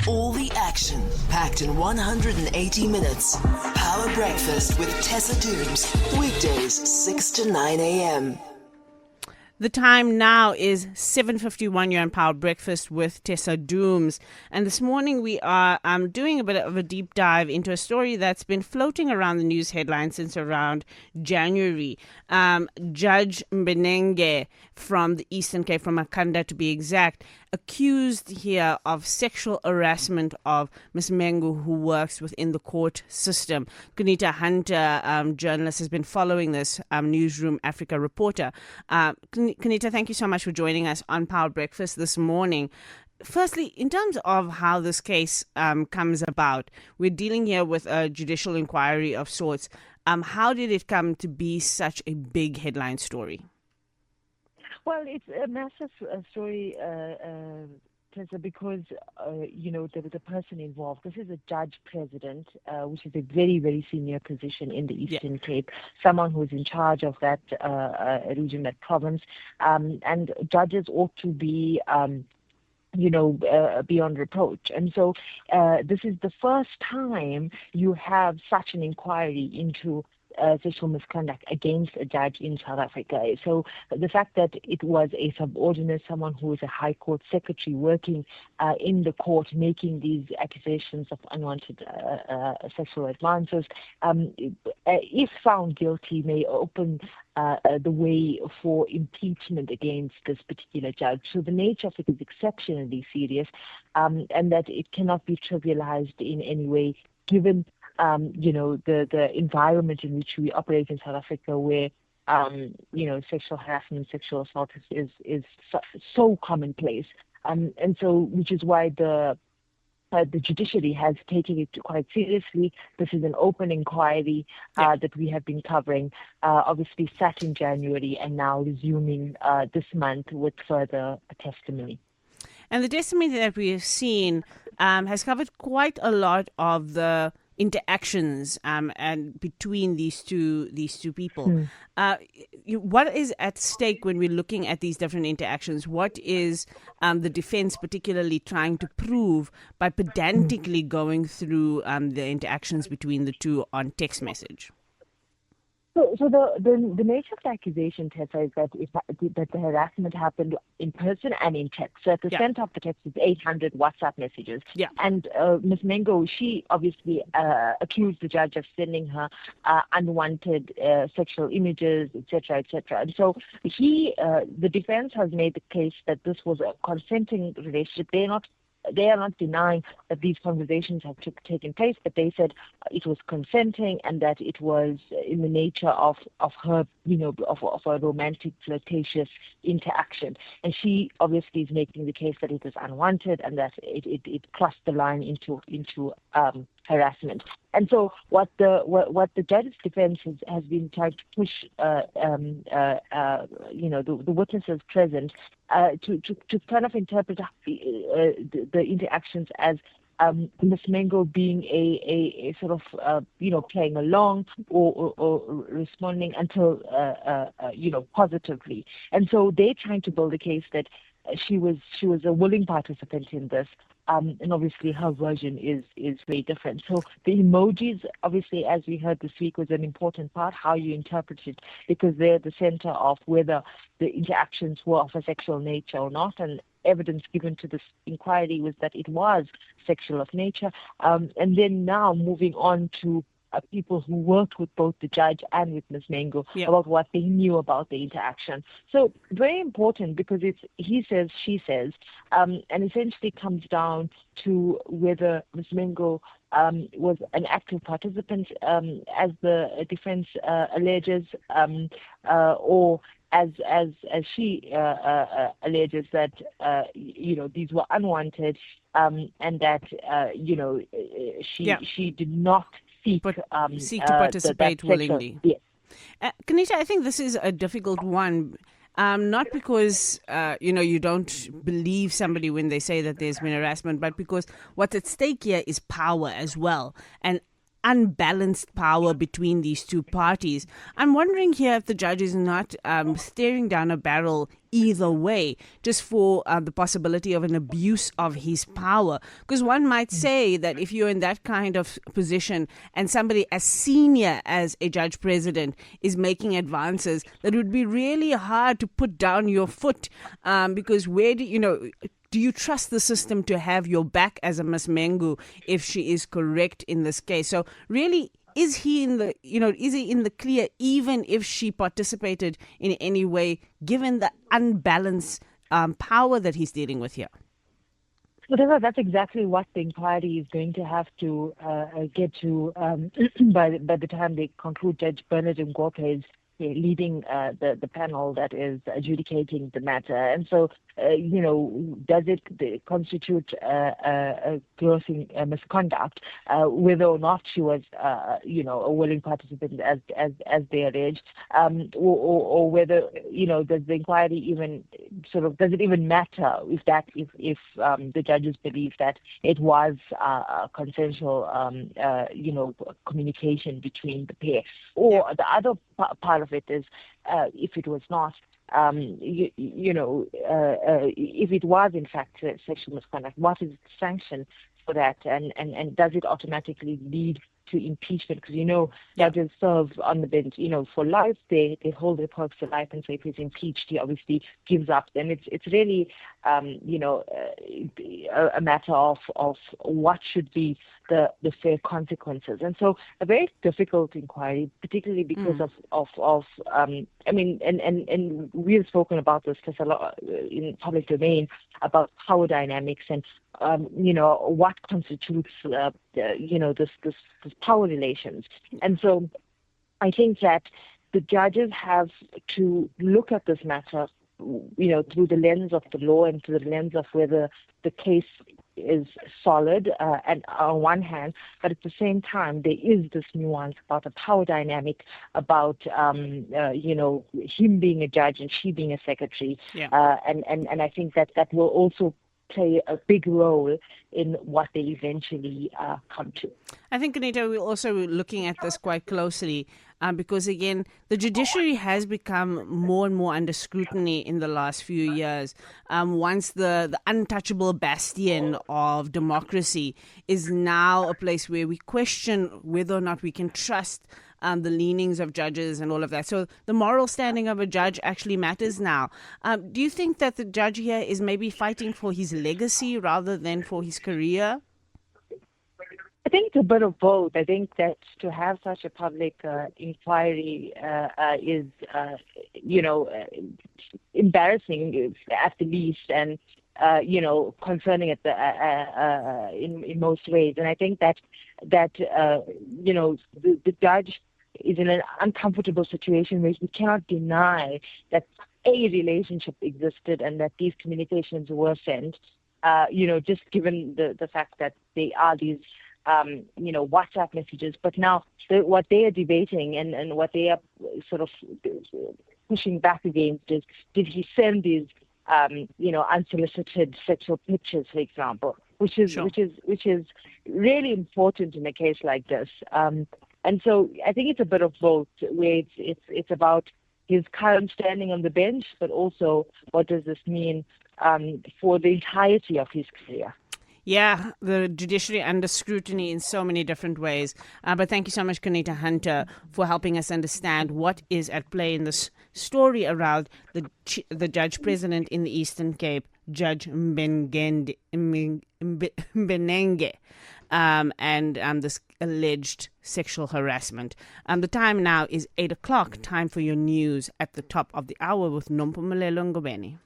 All the action packed in 180 minutes. Power Breakfast with Tessa Dooms. Weekdays 6 to 9 a.m. The time now is 7:51. You're on Power Breakfast with Tessa Dooms. And this morning we are doing a bit of a deep dive into a story that's been floating around the news headlines since around January. Judge Mbenenge from the Eastern Cape, from Makanda to be exact, accused here of sexual harassment of Ms. Mengu, who works within the court system. Kunita Hunter, journalist, has been following this, Newsroom Africa reporter. Kunita, thank you so much for joining us on Power Breakfast this morning. Firstly, in terms of how this case comes about, we're dealing here with a judicial inquiry of sorts. How did it come to be such a big headline story? Well, it's a massive story, Tessa, because, the person involved, this is a judge president, which is a very, very senior position in the Eastern Cape, someone who's in charge of that region, that province. And judges ought to be beyond reproach. And so this is the first time you have such an inquiry into sexual misconduct against a judge in South Africa. So the fact that it was a subordinate, someone who is a High Court secretary working in the court, making these accusations of unwanted sexual advances, if found guilty, may open the way for impeachment against this particular judge. So the nature of it is exceptionally serious, and that it cannot be trivialized in any way, given the environment in which we operate in South Africa, where sexual harassment, sexual assault is so commonplace, and so which is why the judiciary has taken it quite seriously. This is an open inquiry that we have been covering, obviously sat in January and now resuming this month with further testimony. And the testimony that we have seen has covered quite a lot of the interactions and between these two people. What is at stake when we're looking at these different interactions? What is the defense particularly trying to prove by pedantically going through the interactions between the two on text message? So the nature of the accusation, Tessa, is that the harassment happened in person and in text. So at the center of the text is 800 WhatsApp messages. Yeah. And Ms. Mengo, she obviously accused the judge of sending her unwanted sexual images, etc., etc. And so the defense has made the case that this was a consenting relationship. They are not denying that these conversations have taken place, but they said it was consenting and that it was in the nature of her, of a romantic, flirtatious interaction. And she obviously is making the case that it was unwanted and that it crossed the line into harassment. And so what the judge's defense has been trying to push, the witnesses present to kind of interpret the interactions as Ms. Mengo being a sort of playing along or responding until positively. And so they're trying to build a case that she was a willing participant in this. And obviously her version is very different. So the emojis, obviously, as we heard this week, was an important part, how you interpret it, because they're the center of whether the interactions were of a sexual nature or not. And evidence given to this inquiry was that it was sexual of nature. And then now moving on to people who worked with both the judge and with Ms. Mengo about what they knew about the interaction. So very important, because it's he says, she says, and essentially comes down to whether Ms. Mengo was an active participant, as the defense alleges, or as she alleges that these were unwanted, and that she did not seek to participate willingly. Yes. Kanita, I think this is a difficult one, not because you don't believe somebody when they say that there's been harassment, but because what's at stake here is power as well. And unbalanced power between these two parties. I'm wondering here if the judge is not staring down a barrel either way, just for the possibility of an abuse of his power. Because one might say that if you're in that kind of position and somebody as senior as a judge president is making advances, that it would be really hard to put down your foot, because where do you trust the system to have your back as a Miss Mengu if she is correct in this case? So really, is he in the clear even if she participated in any way, given the unbalanced power that he's dealing with here? Well, that's exactly what the inquiry is going to have to get to by the time they conclude. Judge Bernard Ngophe is leading the panel that is adjudicating the matter. And so, does it constitute a gross misconduct, whether or not she was, a willing participant as they alleged, or whether, does the inquiry even does it even matter if the judges believe that it was a consensual, communication between the pair, or the other part of it is if it was not, if it was in fact sexual misconduct, what is the sanction for that, and does it automatically lead to impeachment? Because judges serve on the bench, for life. They hold their perks for life, and so if he's impeached, he obviously gives up. Then it's really a matter of what should be the fair consequences. And so a very difficult inquiry, particularly because of and we've spoken about this a lot in public domain about power dynamics and what constitutes this power relations. And so I think that the judges have to look at this matter through the lens of the law and through the lens of whether the case is solid, and on one hand, but at the same time, there is this nuance about the power dynamic, about him being a judge and she being a secretary, and I think that will also play a big role in what they eventually come to. I think, Anita, we're also looking at this quite closely because, again, the judiciary has become more and more under scrutiny in the last few years. Once the untouchable bastion of democracy is now a place where we question whether or not we can trust the leanings of judges and all of that. So the moral standing of a judge actually matters now. Do you think that the judge here is maybe fighting for his legacy rather than for his career? I think it's a bit of both. I think that to have such a public inquiry is, embarrassing at the least, and concerning at in most ways. And I think that the judge is in an uncomfortable situation where he cannot deny that a relationship existed and that these communications were sent. Just given the fact that they are these WhatsApp messages. But now what they are debating and what they are sort of pushing back against is, did he send these unsolicited sexual pictures, for example, which is really important in a case like this. And so I think it's a bit of both, where it's about his current standing on the bench, but also what does this mean for the entirety of his career. Yeah, the judiciary under scrutiny in so many different ways. But thank you so much, Kanita Hunter, for helping us understand what is at play in this story around the judge president in the Eastern Cape, Judge Mbenenge, and this alleged sexual harassment. The time now is 8 o'clock. Time for your news at the top of the hour with Nompumelelo Ngobeni.